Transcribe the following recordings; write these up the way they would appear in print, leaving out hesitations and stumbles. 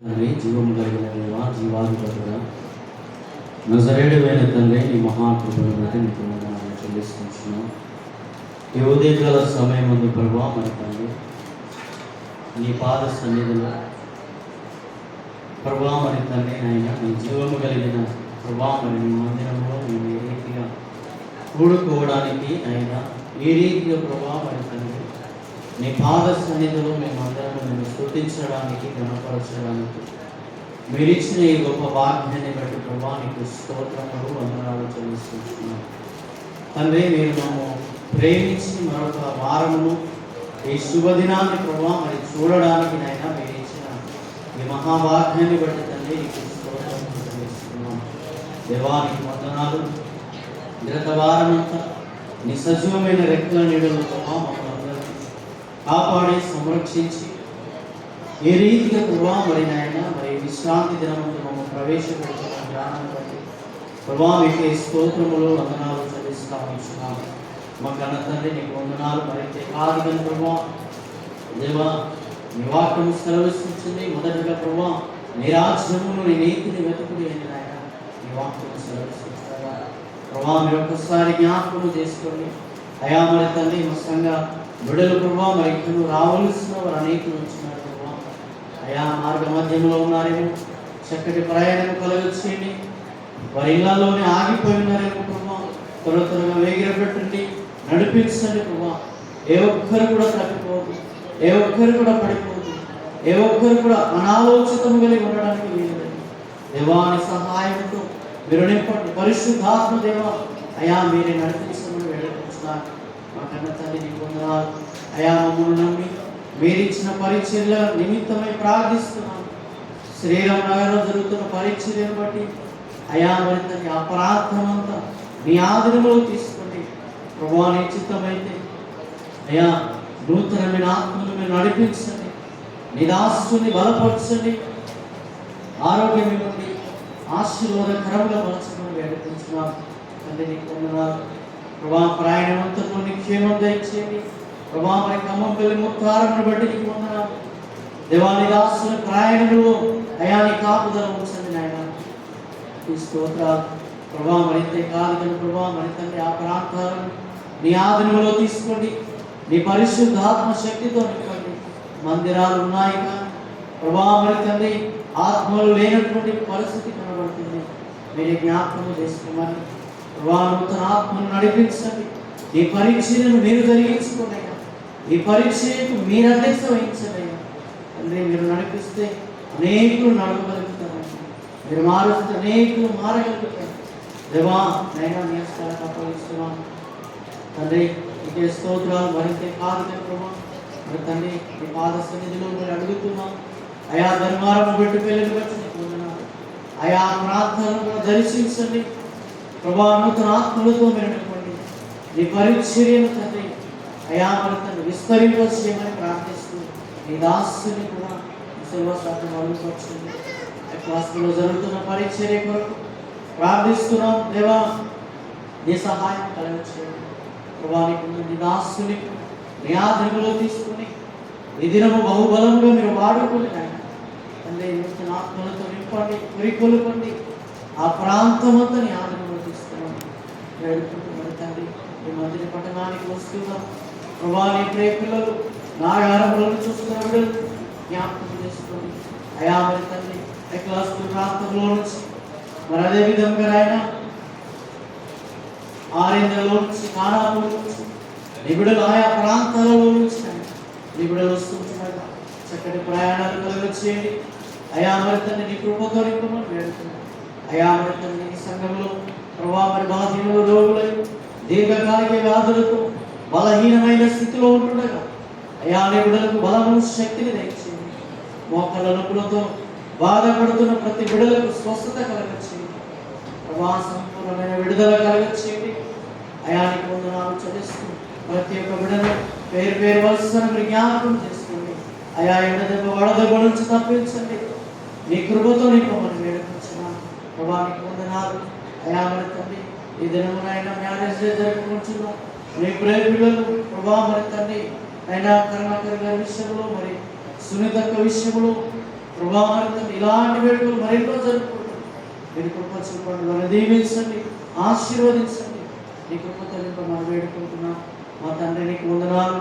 తండ్రి, జీవము కలిగిన దేవా, జీవాధిపతుడా, నజరేయుడైన తండ్రి, నీ మహాకృపను బట్టి నీకు వందనాలు చెల్లిస్తున్నాం. ఈ ఉదయకాల సమయం ముందు ప్రభా, మరి తండ్రి నీ పాద సన్నిధిలో ప్రభా, మరి తండ్రి నాయన నీ జీవము కలిగిన ప్రభా, మరి నీ మందిరంలో మేము ఏ రీతిగా కూడుకోవడానికి అయినా ఈ రీతిగా ప్రభా, మరి తండ్రి నీ పాద సన్నిధిలో మేమందరం నేను స్తుతించడానికి, గణపరచడానికి మీరు ఇచ్చిన ఈ గొప్ప భాగ్యాన్ని బట్టి ప్రభా నీకు స్తోత్రములు, వందనాలు చెల్లిస్తున్నాం. తండ్రి, మీరు మమ్ము ప్రేమించి మరొక వారమును ఈ శుభదినాన్ని ప్రభా మరి చూడడానికి నైనా మీరు ఇచ్చిన ఈ మహాభాగ్యాన్ని బట్టి తండ్రి నీకు స్తోత్రములు చెల్లిస్తున్నాం. దేవానికి వందనాలు. గత వారమంతా నీ సజీవమైన రెక్కల నీడలో ప్రభా మమ్మల్ని కాపాడి సంరక్షించి ఏ రీతిగా ప్రభా మరి నాయన మరి విశ్రాంతి దినమందు మమ్మల్ని ప్రవేశపెట్టిన జ్ఞానం బట్టి ప్రభా మీకు స్తోత్రములు, వందనాలు చెల్లిస్తా ఉంటున్నాము. మా కన్న తండ్రి నీకు వందనాలు. మరైతే కాదు కానీ ప్రభా దేవా నీ వాక్యము సెలవిస్తుంది. మొదటిగా ప్రభా నీ రాజ్యమును నీ నీతిని వెతుకుడి అని నాయన నీ వాక్యము సెలవిస్తుండగా ప్రభా మీరు ఒక్కసారి జ్ఞాపకం చేసుకోండి. అయా మరి తండ్రి ముఖ్యంగా బిడ్డలు ప్రభా మరి ఇక్కడ రావాల్సిన వారు అనేకులు వచ్చినారు ప్రభా. అయా మార్గ మధ్యంలో ఉన్నారేమో, చక్కటి ప్రయాణం కలగచ్చేయండి. వారి ఇళ్లలోనే ఆగిపోయి ఉన్నారేమో ప్రభా, త్వరగా వేగిరపెట్టండి, నడిపించండి ప్రభా. ఏ ఒక్కరు కూడా తప్పిపోదు, ఏ ఒక్కరు కూడా పడిపోదు, ఏ ఒక్కరు కూడా అనాలోచితం కలిగి ఉండడానికి వీలుదండి. దేవాని సహాయంతో మీరు నింపండి. పరిశుద్ధాత్మ దేవ అయా మీరే నడిపించమని వేడుకుంటున్నాను. మా కన్న తల్లి నీకు వందనాలు. అయా మమ్మల్ని నమ్మి మీరు ఇచ్చిన పరిచర్య నిమిత్తమై ప్రార్థిస్తున్నాను. శ్రీరామ్ నగరంలో జరుగుతున్న పరిచర్యను బట్టి అయా మరి తల్లి ఆ ప్రార్థనంతా నీ ఆధీనంలో తీసుకోండి ప్రభువా. నీ చిత్తమైతే అయా నూతనమైన ఆత్మను మీరు నడిపించండి, నీ దాసుని బలపరచండి, ఆరోగ్యం ఇవ్వండి, ఆశీర్వాదకరంగా మలచమని వేడుకుంటున్నాను. తండ్రి నీకు వందనాలు ప్రభా. ప్రయాణమంతలో నీ క్షేమం దయచేయండి ప్రభా. మరి ఖమ్మం వెళ్ళి ముత్తారమును బట్టి నీకు వందనాలు దేవాని దాసుల ప్రయాణంలో అయా నీ కాపుదల ఉంచండి నాయన. ఈ స్తోత్రాలు ప్రభా. మరింతే కాదు కానీ ప్రభా మరి తండ్రి ఆ ప్రాంతాలను నీ ఆధీనంలో తీసుకోండి, నీ పరిశుద్ధాత్మ శక్తితో నింపండి. మందిరాలు ఉన్నాయి కానీ ప్రభా మరి తండ్రి ఆత్మలు లేనటువంటి పరిస్థితి కనబడుతుంది. మీరు జ్ఞాపకం చేసుకోమని ప్రభా నూతన ఆత్మను నడిపించండి. ఈ పరీక్షను మీరు జరిగించుకోండి అయ్యా. ఈ పరీక్షకు మీరు అధ్యక్ష వహించండి అయ్యా. తండ్రి మీరు నడిపిస్తే అనేకులు నడవగలుగుతారండి, మీరు మారుస్తే అనేకులు మారగలుగుతారు. దేవా నైనా నీ స్థలాన్ని అప్పగిస్తున్నాం తండ్రి. నీకే స్తోత్రాలు. మరింతే కాదు కానీ ప్రభా మరి తండ్రి నీ పాద సన్నిధిలో మీరు అడుగుతున్నాం. అయా ధర్మాలను పెట్టి వెళ్ళి వచ్చి నీకు వందనాలు. అయా ప్రార్థనలు కూడా దర్శించండి ప్రభా. నూతన ఆత్మలతో మీరు నింపండి. నీ పరిచర్యను తండ్రి అయా మరి తండ్రి విస్తరింపచేయమని ప్రార్థిస్తూ నీ దాసుని కూడా సర్వశాతం అడుగుపరచండి. క్లాసులో జరుగుతున్న పరిచర్య కొరకు ప్రార్థిస్తున్నాం దేవా. నీ సహాయం కలగచేయండి ప్రభా. నీ దాసుని నీ ఆధీనంలో తీసుకుని ఈ దినము బహుబలంగా మీరు వాడుకోండి ఆయన తండ్రి. నూతన ఆత్మలతో నింపండి, పురికొల్పండి. ఆ ప్రాంతమంతా నీ ఆధీనంలో తీసుకున్నాను వేడుకుంటున్నాను తండ్రి. ఈ మందిర పట్టణానికి వస్తున్నాం ప్రభా. నీ ప్రియ పిల్లలు నాగారంలో చూస్తున్న బిడ్డలు జ్ఞాపకం చేసుకోండి అయా మరి తండ్రి. క్లాసుల ప్రాంతంలో నుంచి మరి అదే విధంగా ఆయన ఆరేంద్రలో నుంచి, కానాపూర్ నుంచి నిబిడలు ఆయా ప్రాంతాలలో నుంచి నిబిడలు వస్తుంటున్నాడు. చక్కటి ప్రయాణాలు కలగచేయండి అయా మరి తండ్రి. నీ కృపతో నింపమని వేడుతున్నాను అయా మరి తండ్రి. ఈ సంఘంలో ప్రభా మరి బలహీనులు, రోగులై దీర్ఘకాలిక వ్యాధులతో బలహీనమైన స్థితిలో ఉంటుండగా అయా నిబిడలకు బలము, శక్తిని దయచేయండి. మోకాళ్ళ నొప్పులతో బాధపడుతున్న ప్రతి బిడ్డలకు స్వస్థత కలగచేయండి ప్రభా. సంపూర్ణమైన విడుదల కలగచేయండి అయా. నీకు వందనాలు చెల్లిస్తూ ప్రతి ఒక్క బిడ్డను పేరు పేరు వలసను జ్ఞాపకం చేసుకోండి అయా. ఎండదెబ్బ వడదెబ్బ నుంచి తప్పించండి. నీ కృపతో నింపమని వేడుకుంటున్నాను ప్రభా. నీకు వందనాలు అయా మరి తండ్రి. ఈ దినమునైనా మ్యారేజ్ డే జరుపుకుంటున్నాం నీ ప్రేమ పిల్లలు ప్రభా మరి తండ్రి అయినా కరుణాకర్ గారి విషయంలో మరి సునీతక్క విషయంలో ప్రభా మరి తండ్రి ఇలాంటి వేడుకలు మరెన్నో జరుపుకుంటాం. మీరు కృప చూపండి, వారిని దీవించండి, ఆశీర్వదించండి. నీ కృప తల్లింప మనం వేడుకుంటున్నాం. మా తండ్రి నీకు వందనాలు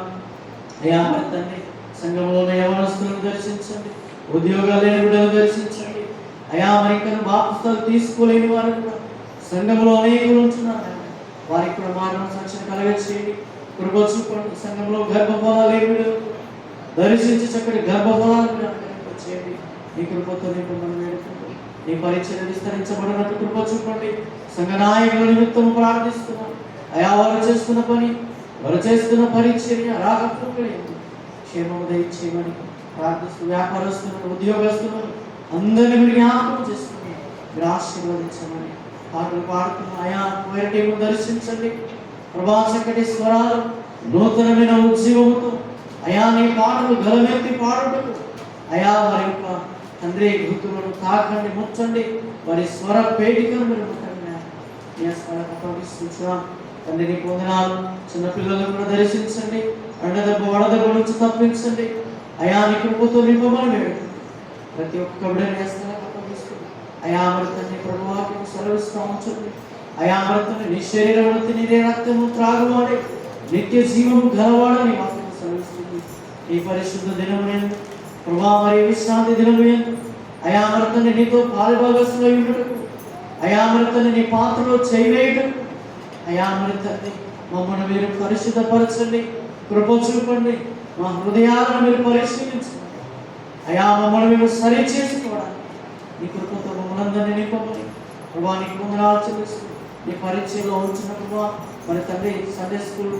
అయ్యా. మరి తండ్రి సంఘంలోని యవనస్తులను దర్శించండి, ఉద్యోగాలు లేని బిడ్డలు దర్శించండి అయ్యా. మరి ఇంకా బాప్తిస్తాలు తీసుకోలేని వారు కూడా సంఘంలో అనేకులు ఉంటున్నారు. వారికి కూడా మారణ సాక్షి కలగచేయండి, కృప చూపండి. సంఘంలో గర్భఫలాలు లేని బిడ్డలు దర్శించి చక్కటి గర్భఫలాలు చేయండి. నీ కృపతో మనం వేడుకుంటాం. నీ పరిచయం విస్తరించబడినట్టు కృప చూపండి. సంఘ నాయకుల నిమిత్తం ప్రార్థిస్తున్నాం అయా. వారు చేస్తున్న పని, వారు చేస్తున్న పరిచర్య రాకపోకలే క్షేమము దయచేయమని ప్రార్థిస్తూ, వ్యాపారస్తులను, ఉద్యోగస్తులను అందరినీ మీరు జ్ఞాపకం చేస్తున్నారు. మీరు ఆశీర్వదించమని పాటలు పాడుతున్న అయా వేరటేమో దర్శించండి ప్రభా. చక్కటి స్వరాలు, నూతనమైన ఉద్యోగంతో అయా నీ పాటలు గలమెత్తి పాడుటకు అయా వారి యొక్క తండ్రి గుర్తులను తాకండి, ముచ్చండి. వారి స్వర పేటికను మీరు అప్పగిస్తున్నాం తండ్రి. నీ పొందనాలు. చిన్నపిల్లలను కూడా దర్శించండి, అండదెబ్బ వడదెబ్బ నుంచి తప్పించండి అయా. నీ కృపతో నింపమని వేడు ప్రతి ఒక్క బిడ్డని అప్పగిస్తుంది అయా. అమృతాన్ని ప్రభువాకి సెలవిస్తూ ఉంచండి అయా. అమృతాన్ని నీ శరీరం నీరే రక్తము త్రాగువాడే నిత్య జీవము గలవాడని మాకు సెలవిస్తుంది. ఈ పరిశుద్ధ దినము ప్రభా మరియు విశ్రాంతి దినము అయా. అమృతాన్ని నీతో పాలుభాగస్తులై ఉండటకు అయా. అమృతాన్ని నీ పాత్రలో చేయవేయటకు అయా. అమృతాన్ని మమ్మల్ని మీరు పరిశుద్ధపరచండి, కృప చూపండి. మా హృదయాలను మీరు పరిశీలించండి అయా. మమ్మల్ని మేము సరి చేసుకోవడానికి నీ కృపతో మమ్మల్ని అందరినీ నింపమని ప్రభా నీకు వందనాలు చెల్లిస్తూ నీ పరిచయంలో ఉంచిన ప్రభా మరి తండ్రి సండే స్కూల్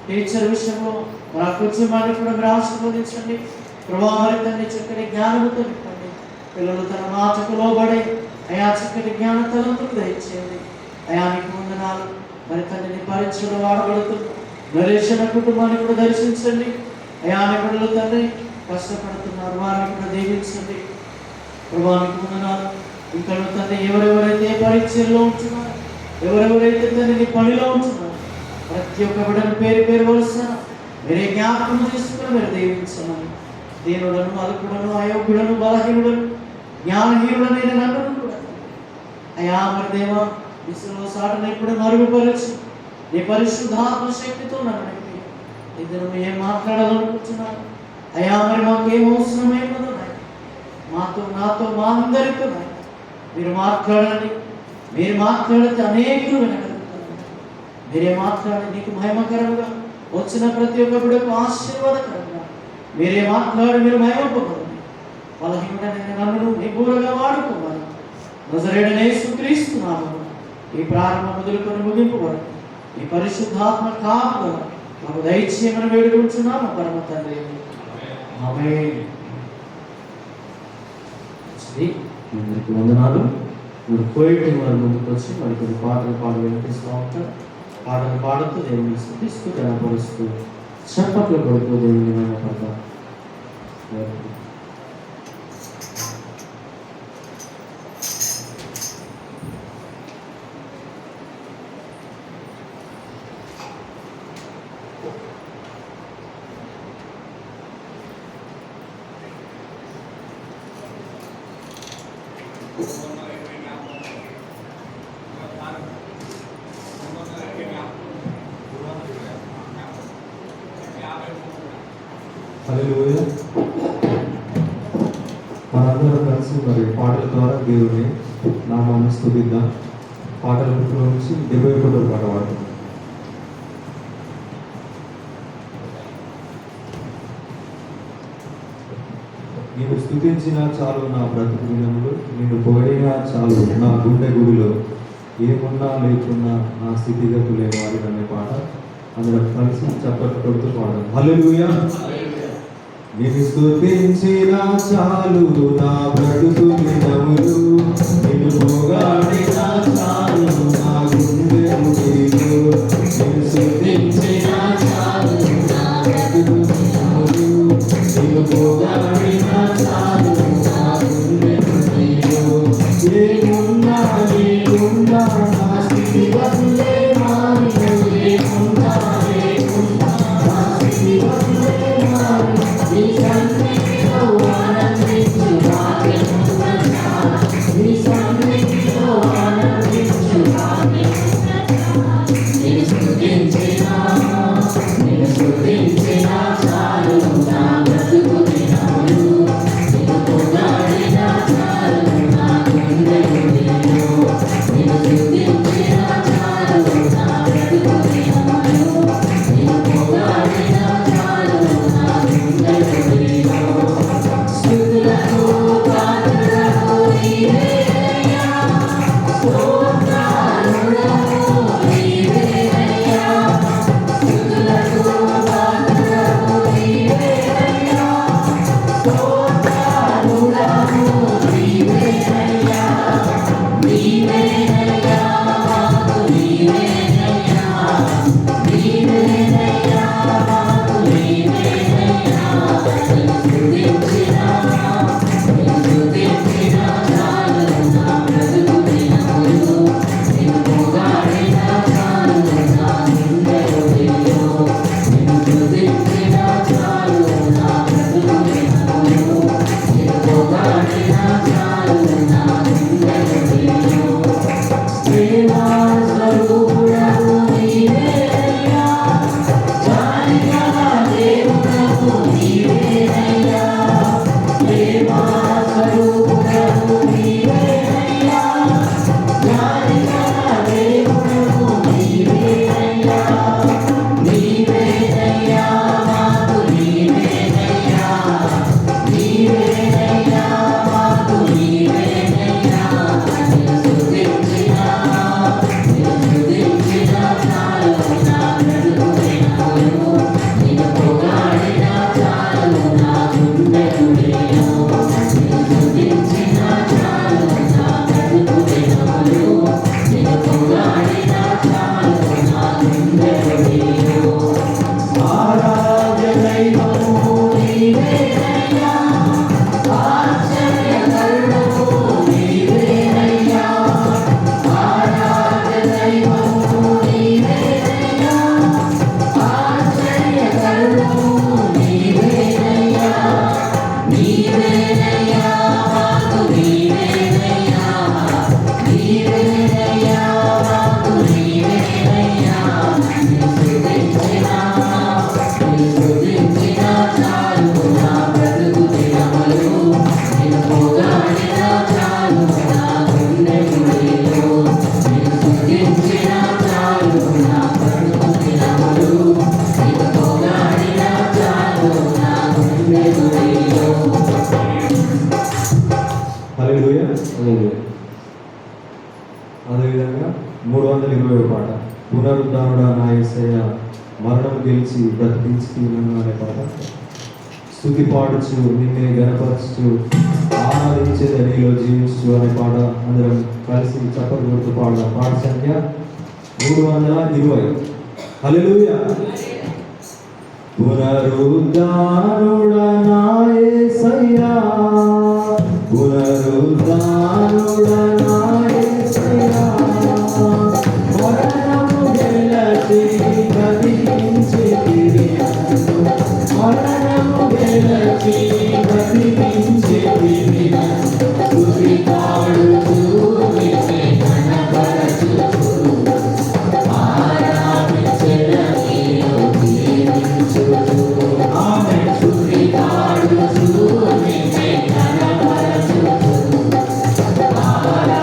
టీచర్ విషయంలో మరి ఆ కుటుంబాన్ని కూడా మీరు ఆశీర్వదించండి ప్రభా. మరి తండ్రి చక్కటి జ్ఞానముతో నింపండి. పిల్లలు తన మాటకు లోబడి అయా చక్కటి జ్ఞాన తలంతులు దయచేయండి అయా. నీకు వందనాలు. మరి తండ్రి నీ పరిచయంలో వాడబడుతుంది నరేషణ కుటుంబాన్ని కూడా దర్శించండి అయా. నీ పిల్లలు తండ్రి కష్టపడుతున్నారు, వారిని కూడా దీవించండి ప్రభా. నీకు వందనాలు. ఇంకా తండ్రి ఎవరెవరైతే పరిచయంలో ఉంటున్నారో, ఎవరెవరైతే తండ్రి నీ పనిలో ఉంటున్నారో ప్రతి ఒక్క బిడ్డను పేరు పేరు వరుస మీరే జ్ఞాపకం చేసుకుని మీరు దీవించమని. దీనుడను, అల్పుడను, అయోగ్యుడను, బలహీనుడను, జ్ఞానహీనుడనైన నన్ను కూడా అయా మరి దేవా విశ్వ సాటను ఎప్పుడు మరుగుపరచి నీ పరిశుద్ధాత్మ శక్తితో నన్ను నింపి ఇద్దరు ఏం మాట్లాడాలనుకుంటున్నాను అయా. మరి మాకేం అవసరమైనదో మాతో, నాతో, మా అందరితో మీరు మాట్లాడండి. మీరు మాట్లాడితే అనేకులు వినగలుగుతారు. మీరే మాట్లాడి నీకు మహిమకరంగా వచ్చిన ప్రతి ఒక్క బిడ్డకు ఆశీర్వాదకరంగా మీరే మాట్లాడి మీరు మహిమపొందండి. బలహీనుడైన నన్ను నిపుణులుగా వాడుకోవాలి. నజరేయుడైన యేసుక్రీస్తు నామమున ఈ ప్రారంభం మొదలుకొని ముగింపు వరకు ఈ పరిశుద్ధాత్మ కాపుదల మాకు దయచేయమని వేడుకుంటున్నాము పరమ తండ్రి. ఆమేన్. అందరికీ వందనాలు. మీరు పోయిట్ వారి ముందుకు వచ్చి మరి కొన్ని పాటలు వినిపిస్తూ ఉంటారు. పాటలు పాడుతూ దేవుని స్తుతిస్తూ గణపరుస్తూ చప్పట్లు కొడుతూ దేవుని మహిమపడతారు. హల్లెలూయా. మనందరం కలిసి మరి పాటల ద్వారా దేవుని నామాన్ని స్తుతిద్దాం. పాటల బుక్లో నుంచి 71వ పాట పాడుతాం. నేను స్తుతించిన చాలు నా బ్రతుకు దినములు, నేను పొగిడినా చాలు నా గుండె గుడిలో, ఏమున్నా లేకున్నా నా స్థితిగతులే మారిననే పాట అందరం కలిసి చప్పట్లు కొడుతూ పాడదాం. హల్లెలూయా. నేను స్తుతించిన చాలు నా బ్రతుకు దినములు, నేను పొగిడినా చాలు నా గుండె గుడిలో, నేను స్తుతించిన చాలు నా బ్రతుకు దినములు, నేను పొగిడినా చాలు నా గుండె గుడిలో, ఏమున్నా లేకున్నా నా స్థితిగతులే మారినవి, ఏమున్నా లేకున్నా నా స్థితిగతులే మారినవి, ఈ సన్నిధిలో ఆనందించు హల్లెలూయా. అదేవిధంగా 320 పాట, పునరుద్ధానుడా నా యేసయ్య, మరణం గెలిచి బ్రతికించి నన్ను అనే పాట. స్తుతి పాడుచు నిన్నే గణపరచు ఆరాధించేది నీలో జీవించు అనే పాట అందరం కలిసి చప్పట్లు కొడుతూ పాడదాం. పాట సంఖ్య 320. హల్లెలూయా. పునరుద్ధానుడా నా యేసయ్యా, పునరుద్ధానుడా నా యేసయ్యా, మరణము గెలిచి బ్రతికించితివి నన్ను, మరణము గెలిచి బ్రతికించితివి నన్ను, స్తుతి పాడుచు నిన్నే ఘనపరచుచు ఆరాధించెదను జీవించుచు. ఆమేన్. స్తుతి పాడుచు నిన్నే ఘనపరచుచు ఆరాధించెదను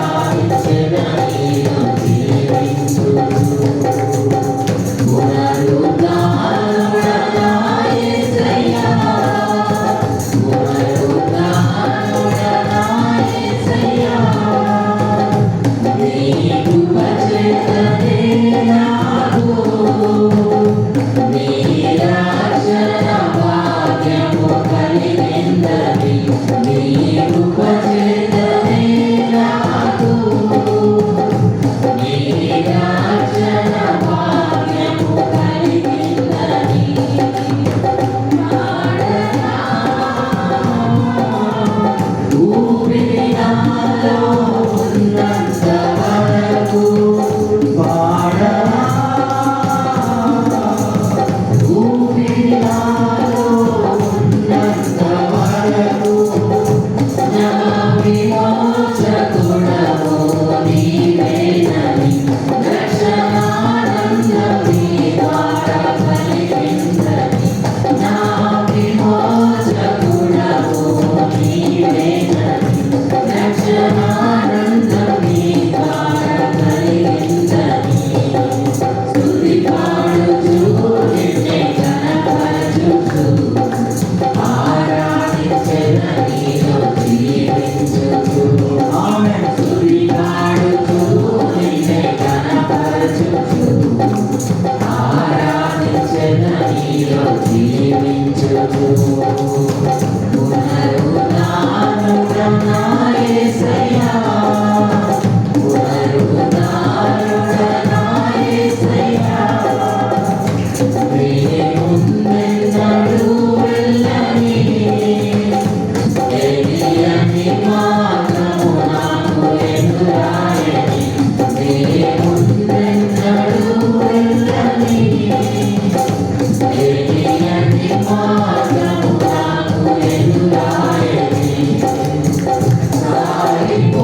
సాగిపో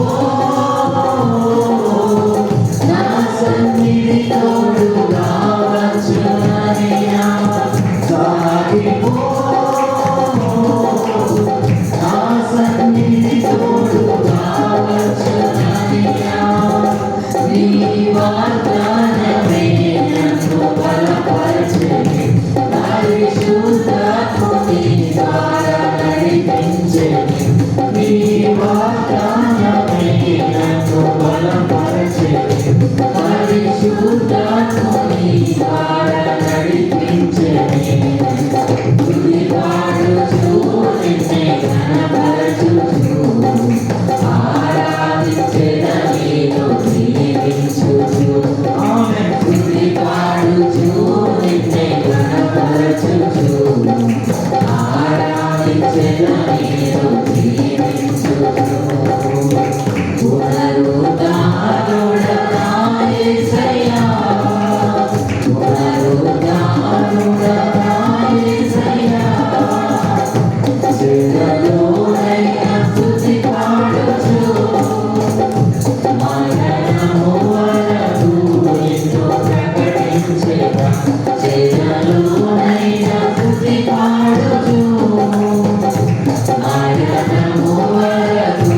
నా సన్నిధి తోడుగా వచ్చునయ్యా సాగిపో నా సన్నిధి తోడుగా వచ్చునయ్యా నీ వాగ్దానమే నన్ను బలపరచెను పరిశుద్ధాత్ముని ద్వారా నడిపించెను నీ వాగ్దానమే నన్ను బలపరచెను పరిశుద్ధాత్ముని ద్వారా నడిపించెను స్తుతిపాడుచు నిన్నే ఘనపరచుచు ఆరాధించెదను దీవించుచు ఆమేన్ స్తుతిపాడుచు నిన్నే ఘనపరచుచు ఆరాధించెదను దీవించుచు పునరుద్ధానుడా నా యేసయ్యా పునరుద్ధానుడా నా యేసయ్యా చెరలోనైనా స్తుతిపాడుచు మరణము వరకు నిన్ను ప్రకటించెదా చెరలోనైనా స్తుతిపాడుచు మరణము వరకు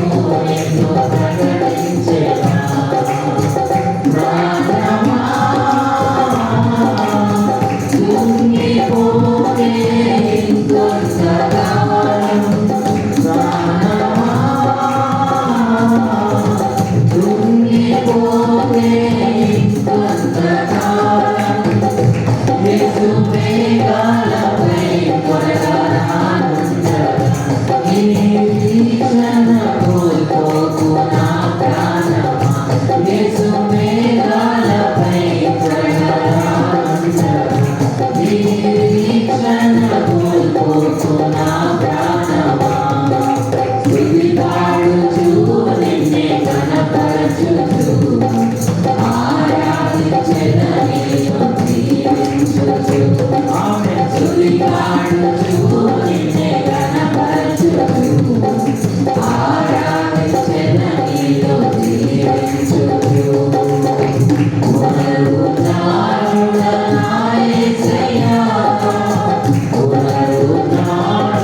నిన్ను ప్రకటించెదా ప్రాణమా కుంగిపోతే ఇంకొంతకాలం ప్రాణమా కుంగిపోతే ఇంకొంతకాలం యేసు మేఘాలపై త్వరగా రానుండగా నీ వీక్షణ కోల్పోకు నా ప్రాణమా యేసు మేఘాలపై త్వరగా రానుండగా నీ వీక్షణ కోల్పోకు నా ప్రాణమా స్తుతిపాడుచు నిన్నే ఘనపరచుచు ఆరాధించెదను దీవించుచు ఆమేన్ స్తుతిపాడుచు నిన్నే ఘనపరచుచు ఆరాధించెదను దీవించుచు పునరుద్ధానుడా నా యేసయ్యా పునరుద్ధానుడా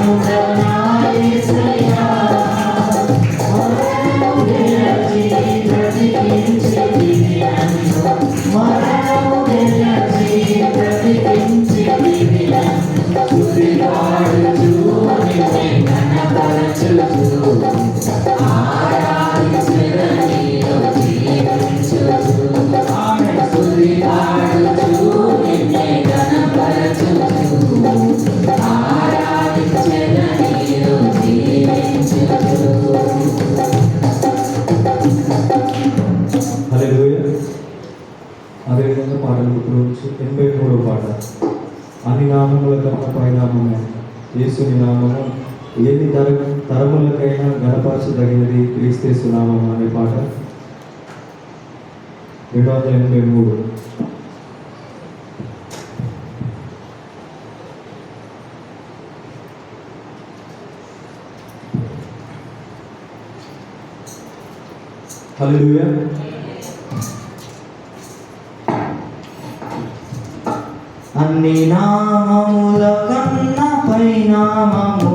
నా యేసయ్యా మరణము గెలిచి బ్రతికించితివి నన్ను మరణము గెలిచి బ్రతికించితివి నన్ను స్తుతిపాడుచు నిన్నే ఘనపరచుచు ఆరాధించెదను దీవించుచు ఆమేన్ స్తుతిపాడుచు నిన్నే ఘనపరచుచు ఆరాధించెదను దీవించుచు హల్లెలూయా. అదేవిధంగా పాటలు గుర్తువచ్చు 83వ పాట అన్ని నామముల కన్నా పైనామము యేసుని నామము ఎన్ని తరములకైనా గణపరచదగినది క్రీస్తు నామము అనే పాట 283. హల్లెలూయా. అన్ని నామముల కన్నా పైనామము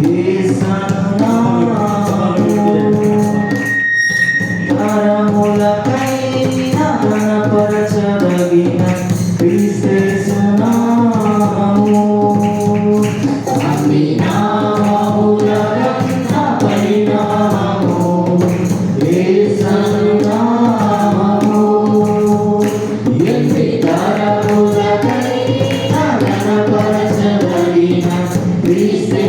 యేసు నామము తరములకైనా గణపరచదగిన క్రీస్తు నామము అన్ని నామముల కన్నా పైనామము యేసు నామము ఎన్ని తరములకైనా గణపరచదగిన క్రీస్తు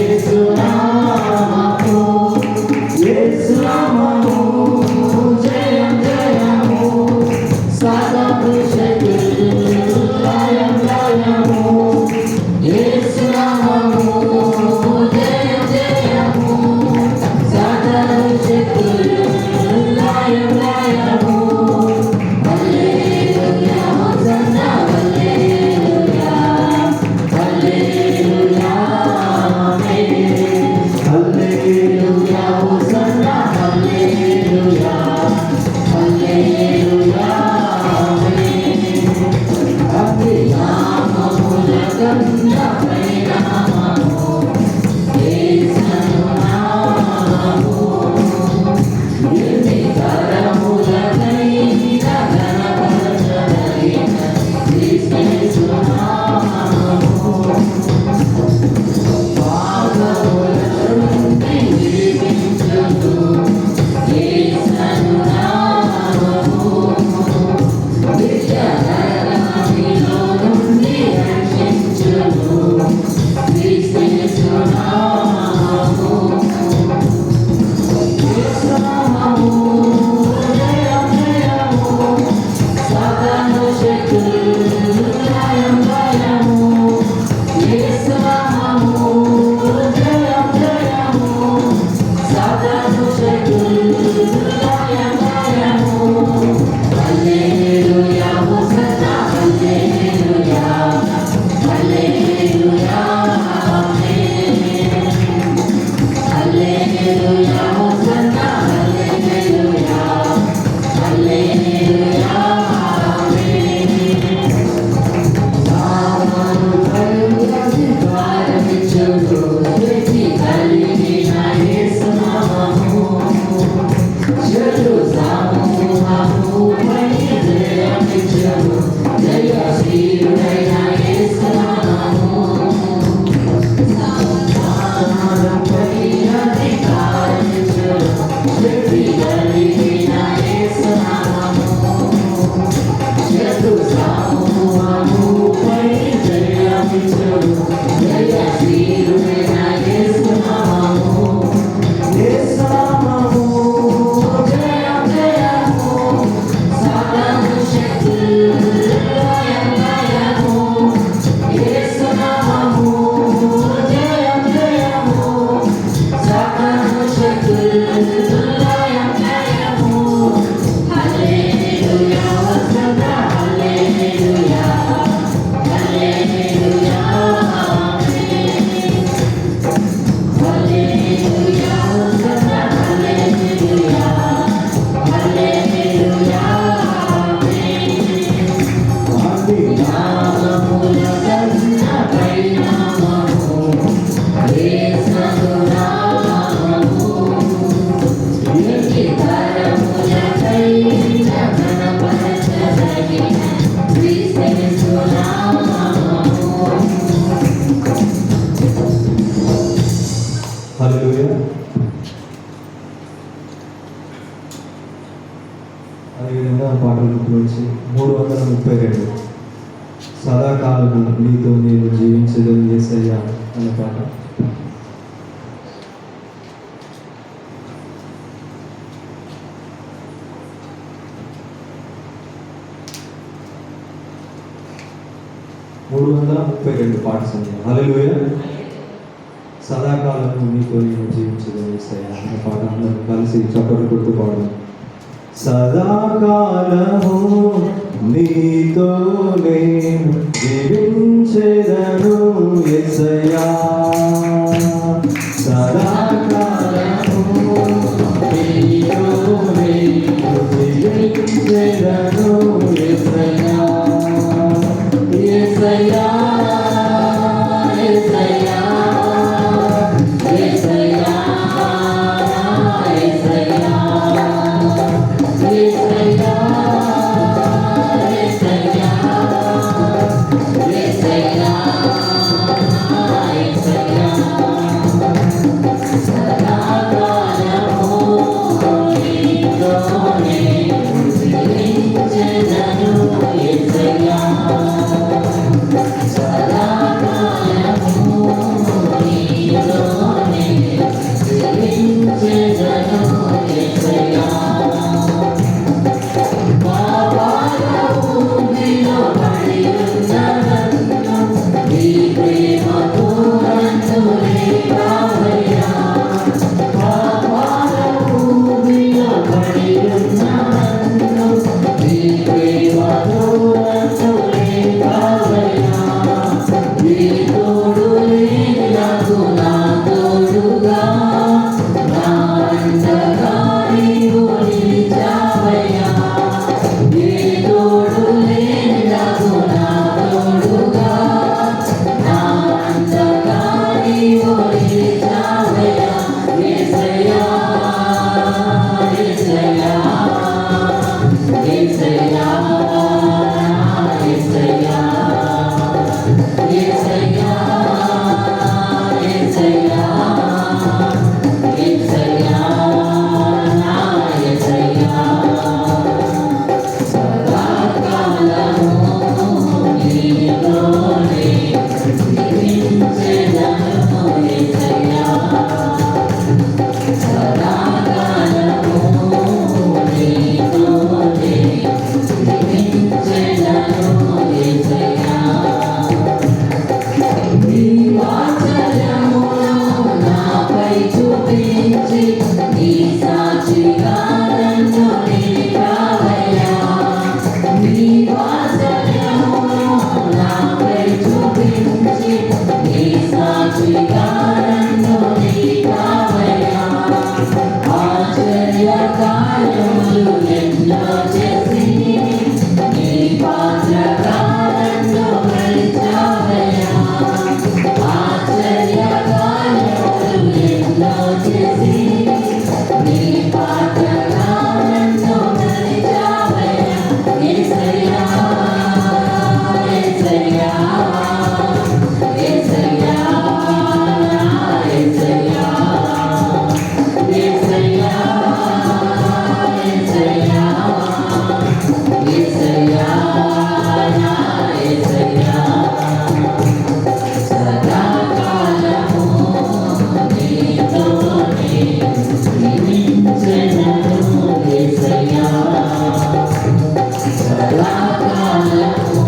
నామము యేసు నామము జయం జయము సదాభిషేకము లయం లయము యేసు నామము జయం జయము సదాభిషేకము లయం లయము హల్లెలూయా హోసన్నా హల్లెలూయా హల్లెలూయా ఆమేన్ హల్లెలూయా హోసన్నా హల్లెలూయా అదేవిధంగా పాటల గురించి 332 సదాకాలము నీతో నేను జీవించదని యేసయ్యా అనే పాట. మూడు 332 పాట సంఖ్య. హల్లెలూయా. సదాకాలము నీతో నేను జీవించదని యేసయ్యా అనే పాట అందరం కలిసి చప్పట్లు కొడుతూ పాడదాం. సదాకాలము నీతో నేను జీవించెదను యేసయ్యా. సదాకాలము నీతో నేను జీవించెదను యేసయ్యా. యేసయ్యా యేసయ్యా యేసయ్యా యేసయ్యా యేసయ్యా యేసయ్యా యేసయ్యా సదాకాలము నీతో నేను జీవించెదను యేసయ్యా. సదాకాలము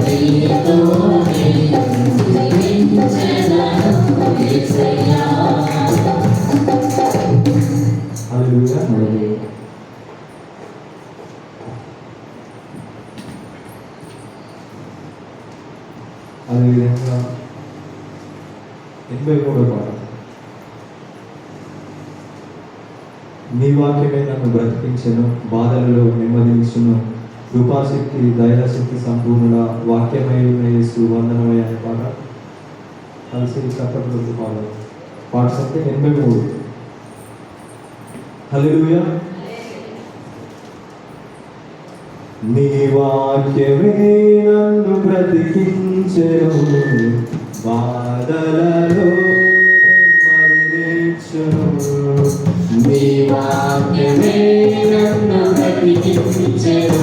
నీతో నేను జీవించెదను యేసయ్యా. అదేవిధంగా 83వ పాట. నీ వాక్యమే నన్ను బ్రతికించెను, బాధలలో నెమ్మదించును, కృపాశక్తి దయాశక్తి సంపూర్ణుల వాక్యమై ఉన్న యేసు వందనమై అనే పాట కలిసి చప్పట్లు పాడాలి. పాట సంఖ్య 83. హల్లెలూయా. నీ వాక్యమే నన్ను బ్రతికించెను, బాధలలో నెమ్మదించును. నీ వాక్యమే నన్ను బ్రతికించెను,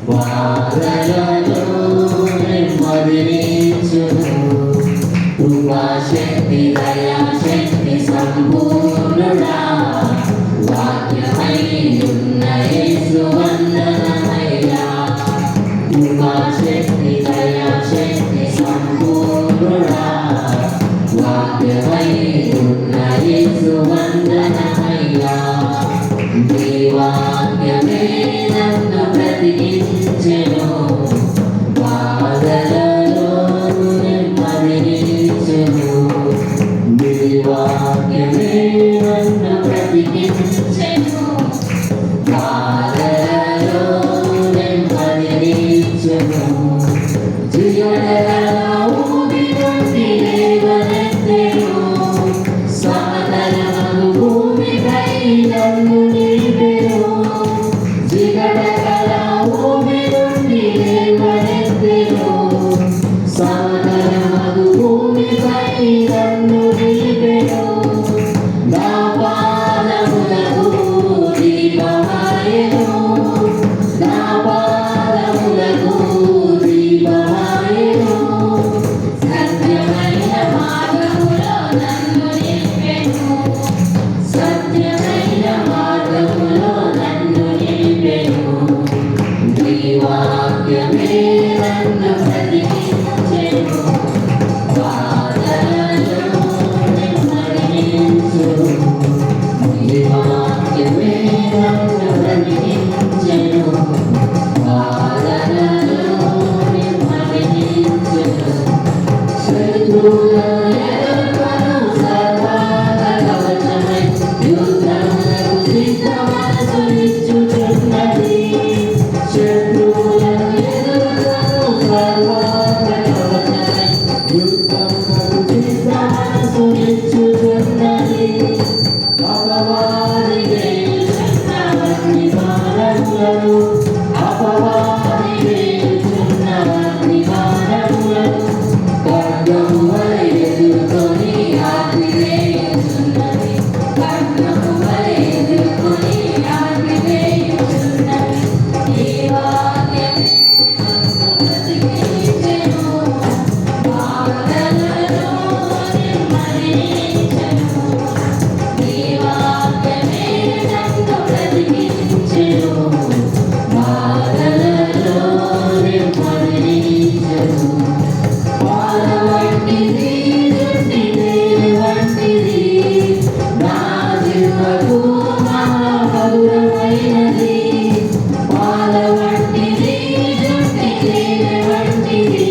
బాధలలో నెమ్మదినిచ్చును. కృపాశక్తి దయాశక్తి సంపూర్ణుడా, వాక్యమై ఉన్న యేసు వందనమయ్యా. కృపాశక్తి దయాశక్తి సంపూర్ణుడా, వాక్యమై ఉన్న యేసు వందనమయ్యా. నీ వాక్యమే నన్ను బ్రతికించెను, బాధలలో నెమ్మదినిచ్చెను. నీ వాక్యమే నన్ను బ్రతికించెను, బాధలలో నెమ్మదినిచ్చెను. జీవనగల ఊబి నుండి లేవనెత్తెను, సమతలమగు భూమిపై నన్ను నిలిపెను. జీవనగల ఊబి నుండి లేవనెత్తెను, సమతలమగు భూమిపై నన్ను నిలిపెను. నా పాదములకు దీపమాయెను, నా పాదములకు దీపమాయెను. సత్యమైన మార్గములో నన్ను నిలిపెను, సత్యమైన మార్గములో నన్ను నిలిపెను. నీ వాక్యమే నన్ను బ్రతికించెను, బాధలలో నెమ్మదినిచ్చెను. నీ వాక్యమే నన్ను బ్రతికించెను, బాధలలో నెమ్మదినిచ్చెను. శత్రువుల ఎదుర్కొను సర్వాంగ కవచమై యుద్ధములకు సిద్ధ మనసునిచ్చుచున్నది. శత్రువుల ఎదుర్కొను సర్వాంగ కవచమై యుద్ధములకు సిద్ధ మనసునిచ్చుచున్నది. అపవాది వేయుచున్నవన్నీ మానవులను, అపవాది వేయుచున్నవన్నీ మానవులను ఖడ్గము వలె ఎదుర్కొని ఆపివేయుచున్నది, ఖడ్గము వలె ఎదుర్కొని ఆపివేయుచున్నది. నీ వాక్యమే నన్ను బ్రతికించెను, బాధలలో నెమ్మదినిచ్చెను. నీ వాక్యమే నన్ను బ్రతికించెను, బాధలలో నెమ్మదినిచ్చెను. పాల వంటిది జుట్టి తేనె వంటిది, నా జిహ్వకు మహామధురమైనది. పాల వంటిది జుట్టి తేనె వంటిది,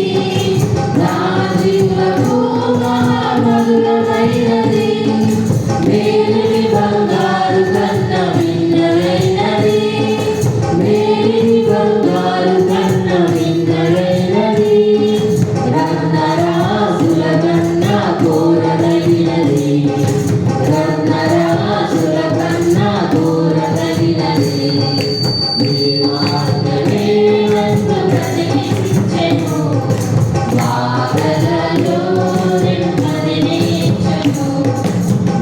నా జిహ్వకు మహామధురమైనది. మేలిమి బంగారు కన్న విన్నరైనది, మేలిమి బంగారు కన్న విన్నరైనది. రత్నరాసుల కన్నా కోరదగినది, రత్నరాసుల కన్నా కోరదగినది. నీ వాక్యమే నన్ను బ్రతికించెను, బాధలలో నెమ్మదినిచ్చెను.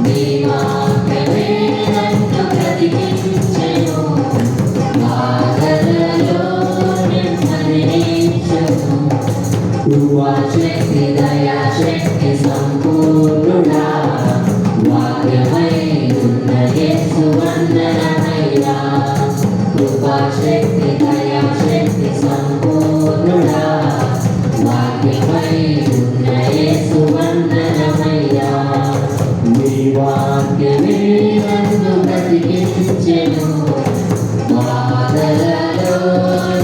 నీ వాక్యమే నన్ను బ్రతికించెను, బాధలలో నెమ్మదినిచ్చెను. కృపాశక్తి దయాశక్తి సంపూర్ణుడా, వాక్యమై ఉన్న యేసు వందనమయ్యా. కృపాశక్తి దయాశక్తి సంపూర్ణుడా, వాక్యమై ఉన్న యేసు వందనమయ్యా. నీ వాక్యమే నన్ను బ్రతికించెను, బాధలలో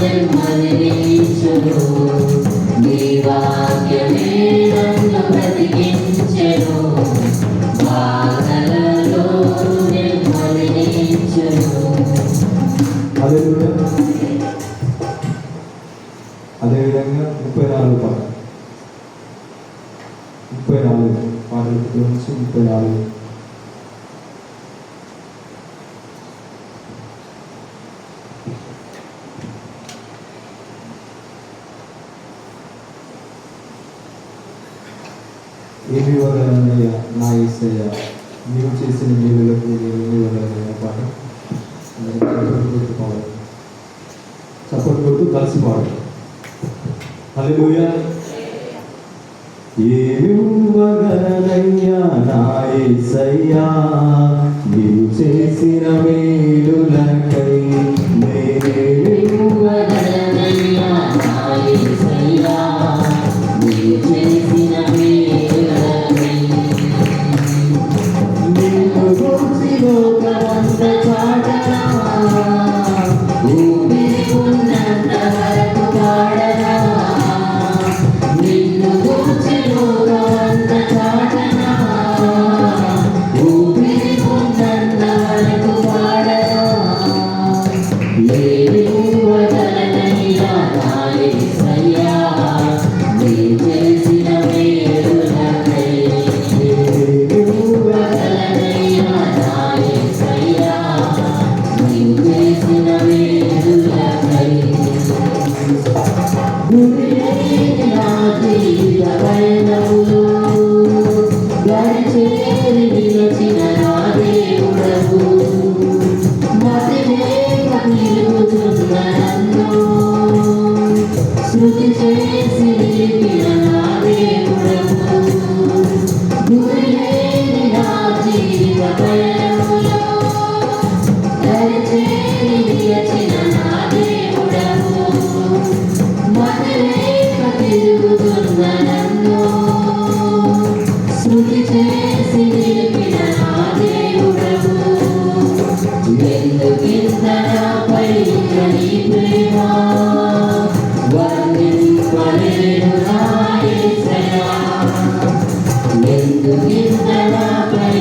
నెమ్మదినిచ్చెను. నీ వాక్యమే నన్ను బ్రతికించెను, బాధలలో నెమ్మదినిచ్చెను. హల్లెలూయా. అదేవిధంగా 34 పాట, 34 పాటల నుంచి 34. ఏమి వదలనయ్య నా యేసయ్య, నీవు చేసిన మేలులకు నేను ఏమి వదలనయ్య పాట అందరం కలిసి పాడు. హల్లెలూయా. ఏమివ్వగలనయ్యా నా యేసయ్యా నీవు చేసిన మేలులకై. నేనేమివ్వగలనయ్యా నా యేసయ్యా నీవు చేసిన మేలులకై. నిన్ను గూర్చి లోకమంతా చాటనా, ఊపిరి ఉన్నంత వరకు పాడనా. నిన్ను గూర్చి లోకమంతా చాటనా, ఊపిరి ఉన్నంత వరకు పాడనా. ఏమివ్వగలనయ్యా నా యేసయ్యా నీవు చేసిన మేలులకై. ఏమివ్వగలనయ్యా నా యేసయ్యా నీవు చేసిన మేలులకై. గురిలేని నా జీవిత పయనములో దరిచేరి నిలిచిన నా దేవుడవు. మదిలేక తిరుగుతున్న నన్ను శృతి చేసి నిలిపిన నా దేవుడవు. గురిలేని నా జీవిత పయనములో దరిచేరి నిలిచిన నా దేవుడవు. మదిలేక తిరుగుతున్న నన్ను శృతి చేసి నిలిపిన నా దేవుడవు. ఎందుకింత నాపై నీ ప్రేమ వర్ణింపలేను నా యేసయ్యా. ఎందుకింత నాపై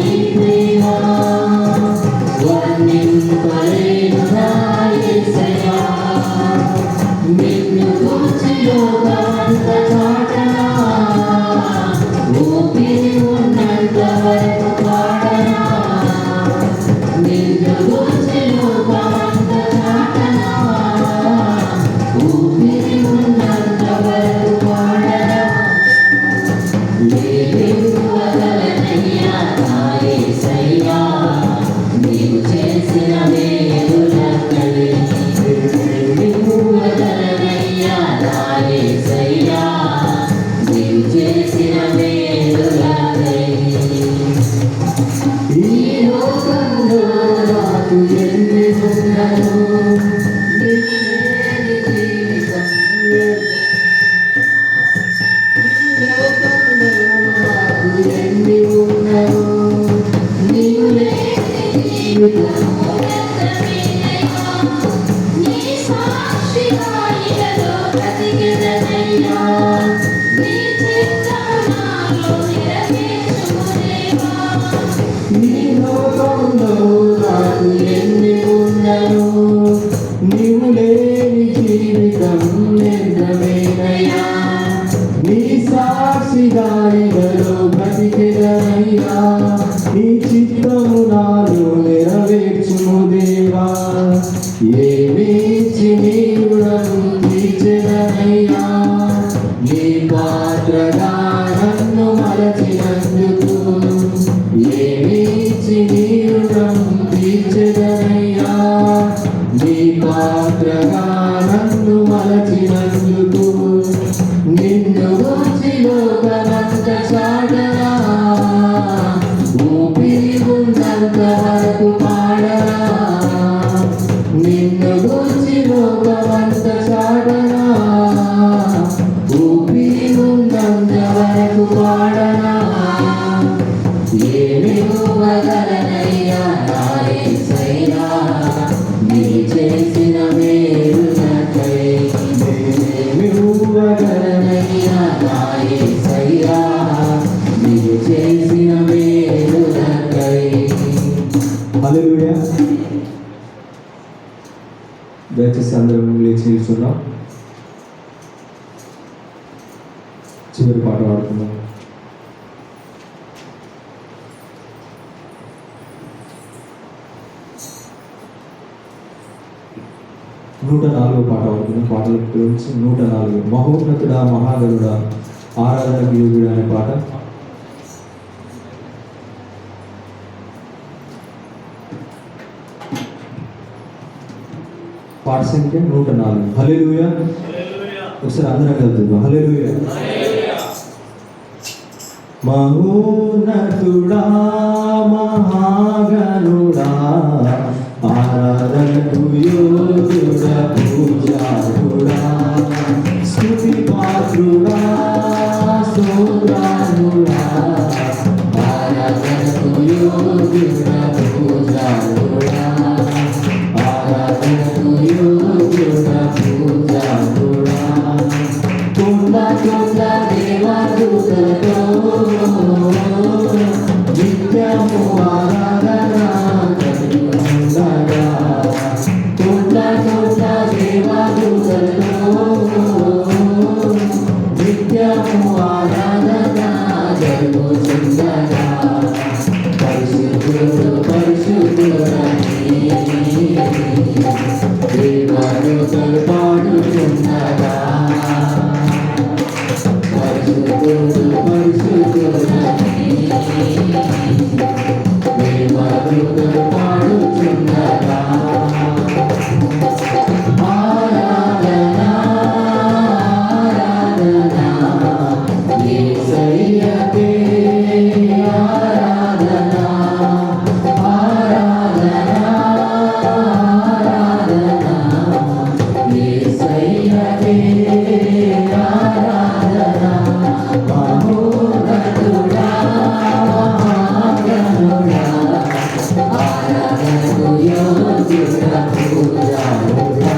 నీ ప్రేమ వర్ణింపలేను నా యేసయ్యా. నిన్ను గూర్చి లోకమంతా చాటనా, ఊపిరి ఉన్నంత వరకు పాడనా. నిన్ను గూర్చి లోకమంతా చాటనా, ఊపిరి ఉన్నంత వరకు పాడనా. ఏమివ్వగలనయ్యా నా యేసయ్యా నీవు చేసిన మేలులకై. ఏమివ్వగలనయ్యా నా యేసయ్యా నీవు చేసిన మేలులకై. ఈ లోకంలో నాకు ఎన్ని ఉన్నను, నీవు లేని జీవితం వ్యర్థం. ఈ లోకంలో నాకు ఎన్ని ఉన్నను, నీవు లేని జీవితం వ్యర్థమేనయ్యా. నీ సాక్షిగా ఇలలో బ్రతికెదనయ్యా. నీ చిత్తము నాలో నెరవేర్చుము దేవా. ఈ లోకంలో నాకు ఎన్ని ఉన్నను, నీవు లేని జీవితం వ్యర్థమేనయ్యా. నీ సాక్షిగా ఇలలో బ్రతికెదనయ్యా. నీ చిత్తము నాలో నెరవేర్చుము దేవా. ఏమిచ్చి నీ రుణము తీర్చెదనయ్యా. నీ పాత్రగా నన్ను మలచినందుకు. ఏమిచ్చి నీ రుణము తీర్చెదనయ్యా. నీ పాత్రగా నన్ను మలచినందుకు. నిన్ను గూర్చి లోకమంతా చాటనా, ఊపిరి ఉన్నంత వరకు పాడనా. నిన్ను గూర్చి లోకమంతా చాటనా, ఊపిరి ఉన్నంత వరకు పాడనా. ఏమివ్వగలనయ్యా నా యేసయ్యా నీవు చేసిన మేలులకై. ఏమివ్వగలనయ్యా నా యేసయ్యా నీవు చేసిన మేలులకై. హల్లెలూయా. దయచేసి అందరం లేచి నిల్చున్నాం. చివరి పాట పాడుతున్నాం. నూట 4 పాట పాడుతున్నాం. పాటల గురించి 104 మహోన్నతుడా మహాగరుడా ఆరాధన యోగుడు అనే పాట. పాట సంఖ్య 104. హల్లెలూయా. ఒకసారి అందరం కలుద్దాం. హల్లెలూయా. మహోన్నతుడా మహాగణుడా ఆరాధనకు యోగ్యుడా పూజారుడా స్తుతి పాత్రుడా స్తోత్రాలుడా ఆరాధనకు యోగ్యుడా పూజారుడా ఆరాధనకు యోగ్యుడా పూజారుడా కుండ దేవదూతలతో నిత్యము ఆరాధన జరుగుతుండగా కుండ దేవదూతలతో నిత్యము ఆరాధన జరుగుతుండగా పరిశుద్ధుడు పరిశుద్ధుడని దేవదూతలు పాడుతుండగా పరిశుద్ధుడు పరిశుద్ధుడని దేవదూతలు పాడుతుండగా ఆరాధన ఆరాధన యేసయ్యకే ఆరాధన ఆరాధన ఆరాధన యేసయ్యకే ఆరాధన మహోన్నతుడా మహాగణుడా ఆరాధనకు యోగ్యుడా పూజారుడా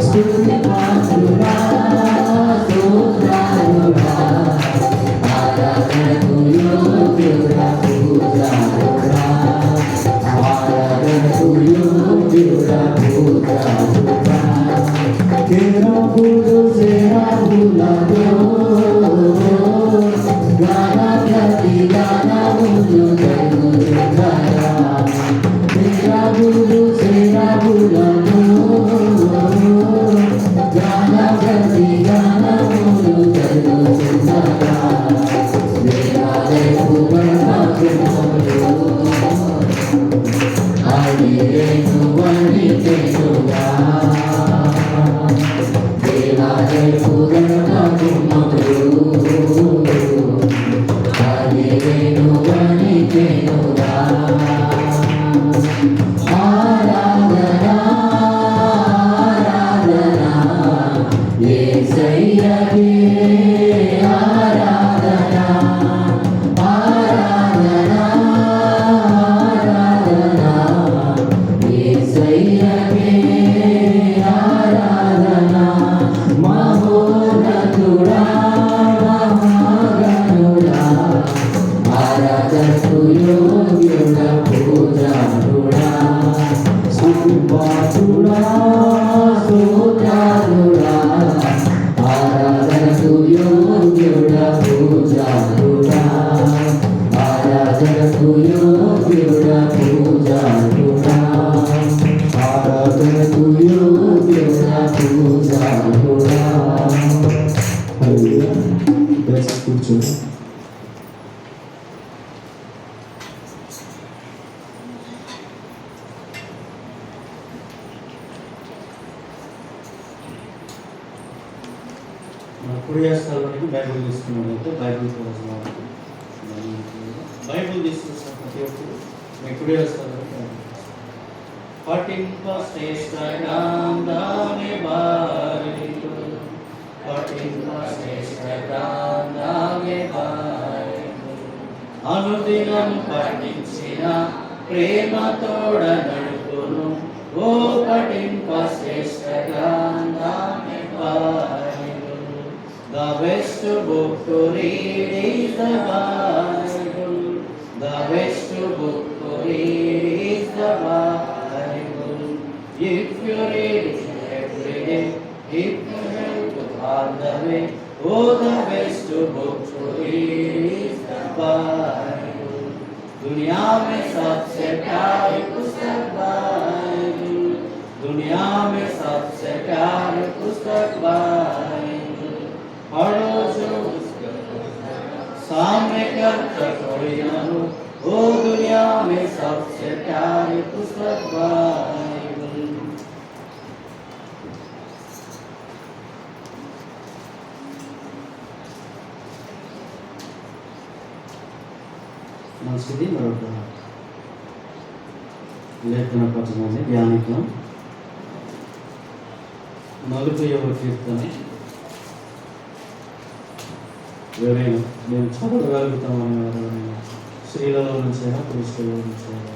స్తుతి పాత్రుడా స్తోత్రాలుడా ఆరాధనకు యోగ్యుడా పూజారుడా ఆరాధనకు యోగ్యుడా పూజారుడా కేరపుడు సేరాపులతో గానగతి గానములు జరుగుతుండగా కేరపుడు సేరాపులతో గానగతి గానములు జరుగుతుండగా దేవాలయపు మహిమలు ఆదిరేను వనికెనుగా దేవాలయపు మహిమలు ఆదిరేను వనికెనుగా ఆరాధన ఆరాధన యేసయ్యకే ఆరాధన ఆరాధన ఆరాధన యేసయ్యకే ఆరాధన మహోన్నతుడా మహాగణుడా ఆరాధనకు యోగ్యుడా పూజారుడా స్తుతి పాత్రుడా స్తోత్రాలుడా ఆరాధనకు యోగ్యుడా పూజారుడా ఆరాధనకు యోగ్యుడా పూజారుడా ఆరాధనకు యోగ్యుడా పూజారుడా. హల్లెలూయా. దయచేసి కూర్చోండి. కుడి హస్తాల్లోనికి బైబిల్ తీసుకున్నట్లయితే బైబిల్ కోసం బైబిల్ తీసుకొచ్చిన ప్రతి ఒక్కరు మీ కుడి హస్తాల్లోకి పఠింప శ్రేష్ఠ గ్రంథాన్ని బారిలు పఠింప శ్రేష్ఠ గ్రంథాన్ని బారిలు అనుదినం పఠించిన ప్రేమతోడ నడుపును ఓ పఠింప శ్రేష్ఠ గ్రంథాన్ని బారిలు. The best book to read is the Bible. The best book to read is the Bible. If you read it every day, if you help on the way, oh, the best book to read is the Bible. दुनिया में सबसे प्यारी पुस्तक Bible, दुनिया में सबसे प्यारी पुस्तक बाइबल. पढ़ो जो सामने करता कोई न हो, वो दुनिया में सबसे प्यारी पुस्तक बाइबल. మంచిది. మరొక లేఖన పట్టణాన్ని ధ్యానిద్దాం. 40వ కీర్తన. ఎవరైనా మేము చదవగలుగుతామనేవారు, ఎవరైనా స్త్రీలలో నుంచైనా పురుషులలో నుంచైనా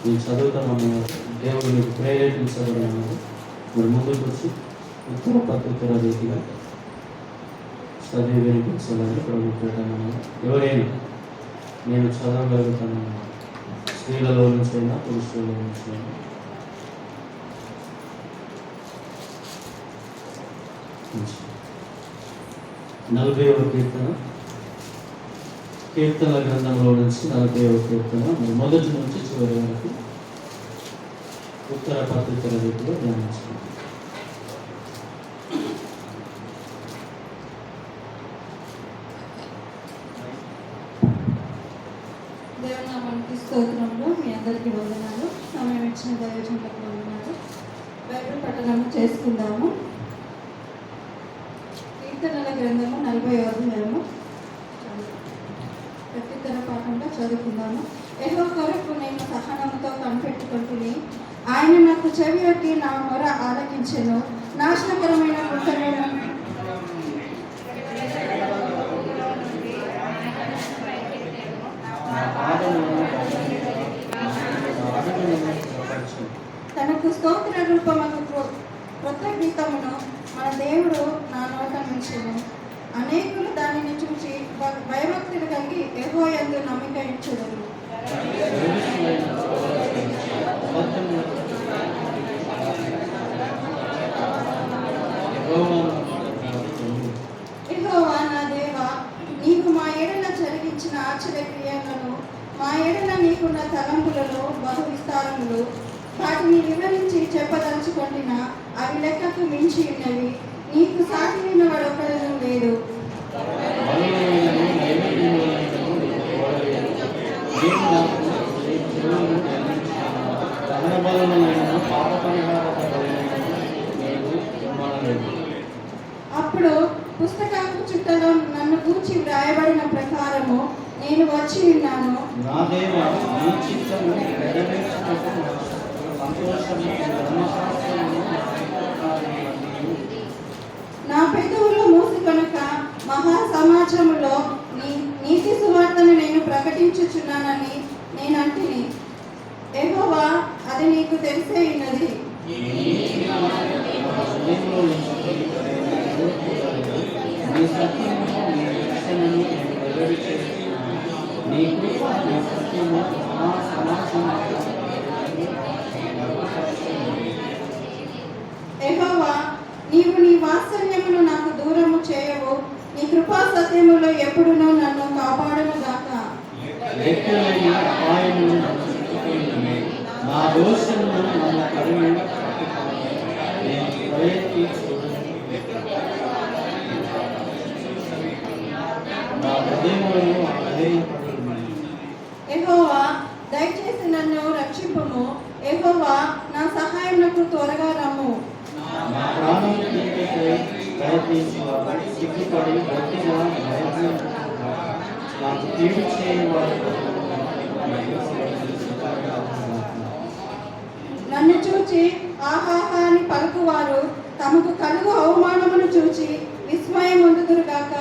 మేము చదువుతామనేవారు, దేవుడు మీకు ప్రేరేపించబడి అన్నారు. మరి ముందుకు వచ్చి ఉత్తర పత్రికల రీతిగా చదివి వినిపించాలని ప్రభు పెట్టామన్నారు. ఎవరైనా నేను చదవగలుగుతానన్నారు, స్త్రీలలో నుంచైనా పురుషులలో నుంచైనా. నలభైవ కీర్తన, కీర్తనల గ్రంథంలో నుంచి 40వ కీర్తన మొదటి నుంచి చివరి వరకు ఉత్తర పత్రికల రీతిలో ధ్యానించుకుంటాం. దేవునామానికి స్తోత్రములు. మీ అందరికీ వందనాలు. సమయం ఇచ్చిన దైవజనులకు వందనాలు. బైబిల్ పఠనము చేసుకుందాము. కీర్తనల గ్రంథము 40వ అధ్యాయము ప్రతితర పాఠంలో చదువుకుందాము. యెహోవా కొరకు నేను సహనముతో కనిపెట్టుకుంటుని, ఆయన నాకు చెవి యొట్టి నా మొర ఆలకించెను. నాశనకరమైన గుంటలను తనకు స్తోత్ర రూపముకు కృతజ్ఞతమును మన దేవుడు నా నోట నుంచెను. అనేకులు దానిని చూసి భయభక్తులు కలిగి యెహోవా యందు నమ్మిక ఉంచెదరు. యెహోవా నా దేవా, నీవు మా ఎడల జరిగించిన ఆశ్చర్య క్రియలను, మా ఎడల నీకున్న తలంపులలో బహు విస్తారములు. వాటిని వివరించి చెప్పదలుచుకొంటిన అవి లెక్కకు మించి ఉన్నవి. నీకు సాటి విన్నవాడు ఒకడు లేడు. అప్పుడు పుస్తకపు చుట్టలో నన్ను గూర్చి వ్రాయబడిన ప్రకారము నేను వచ్చి ఉన్నాను. నా దేవా, నీ చిత్తము నెరవేర్చుటకు సంతోషము ధర్మశాస్త్రము నా పెదవులు మూసి కనుక మహా సమాజములో నీ నీతి సువార్తను నేను ప్రకటించుచున్నానని నేను అంటిని. యెహోవా, అది నీకు తెలిసే ఉన్నది. యెహోవా, నీవు నీ వాత్సల్యమును నాకు దూరము చేయవు. నీ కృపా సత్యములో ఎప్పుడునూ నన్ను కాపాడును గాక. నా దోషమును నన్ను కరుణి నా హృదయములను ఆలయపడుతున్నాయి. యెహోవా, దయచేసి నన్ను రక్షింపుము. యెహోవా, నా సహాయమునకు త్వరగా రమ్ము. నా ప్రాణం ప్రయత్నించేవాడు సిగ్గుపడి గట్టిగా నాకు కీడు చేయవాడు. నన్ను చూచి ఆహాహా అని పలుకువారు తమకు కలుగు అవమానమును చూచి విస్మయం పొందుదురుగాక.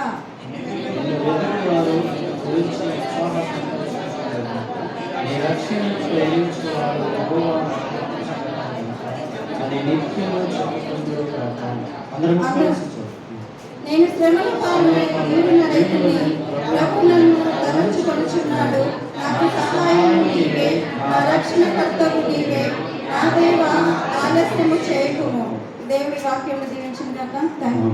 నేను శ్రమల పాలై తీరిన రైతుని, ప్రభు నన్ను తలంచుకొనుచున్నాడు. నాకు సహాయము నీవే, నా రక్షణకర్తవు నీవే. నా దేవా, ఆలస్యము చేయకుము. దేవుడి వాక్యము దీవించుగాక. థాంక్యూ.